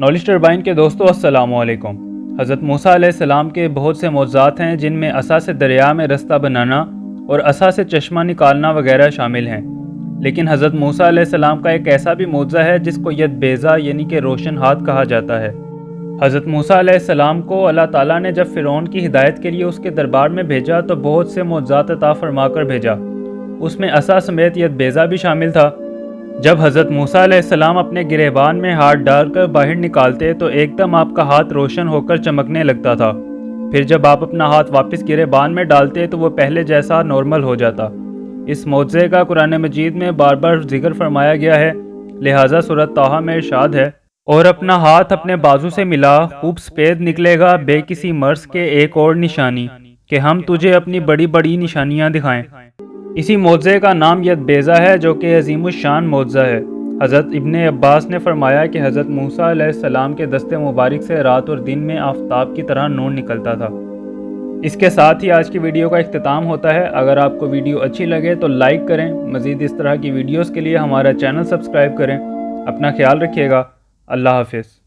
Knowledge turbine کے دوستو السلام علیکم۔ حضرت موسیٰ علیہ السلام کے بہت سے معجزات ہیں جن میں عصا سے دریا میں رستہ بنانا اور عصا سے چشمہ نکالنا وغیرہ شامل ہیں، لیکن حضرت موسیٰ علیہ السلام کا ایک ایسا بھی معجزہ ہے جس کو ید بیضا یعنی کہ روشن ہاتھ کہا جاتا ہے۔ حضرت موسیٰ علیہ السلام کو اللہ تعالیٰ نے جب فرعون کی ہدایت کے لیے اس کے دربار میں بھیجا تو بہت سے معجزات عطا فرما کر بھیجا، اس میں عصا سمیت ید بیضا بھی شامل تھا۔ جب حضرت موسیٰ علیہ السلام اپنے گریبان میں ہاتھ ڈال کر باہر نکالتے تو ایک دم آپ کا ہاتھ روشن ہو کر چمکنے لگتا تھا، پھر جب آپ اپنا ہاتھ واپس گریبان میں ڈالتے تو وہ پہلے جیسا نارمل ہو جاتا۔ اس معجزے کا قرآن مجید میں بار بار ذکر فرمایا گیا ہے، لہٰذا سورۃ طٰہٰ میں ارشاد ہے، اور اپنا ہاتھ اپنے بازو سے ملا، خوب سفید نکلے گا بے کسی مرض کے ایک اور نشانی، کہ ہم تجھے اپنی بڑی بڑی نشانیاں دکھائیں۔ اسی معجزے کا نام ید بیضا ہے جو کہ عظیم الشان معجزہ ہے۔ حضرت ابن عباس نے فرمایا کہ حضرت موسیٰ علیہ السلام کے دست مبارک سے رات اور دن میں آفتاب کی طرح نور نکلتا تھا۔ اس کے ساتھ ہی آج کی ویڈیو کا اختتام ہوتا ہے۔ اگر آپ کو ویڈیو اچھی لگے تو لائک کریں، مزید اس طرح کی ویڈیوز کے لیے ہمارا چینل سبسکرائب کریں۔ اپنا خیال رکھیے گا، اللہ حافظ۔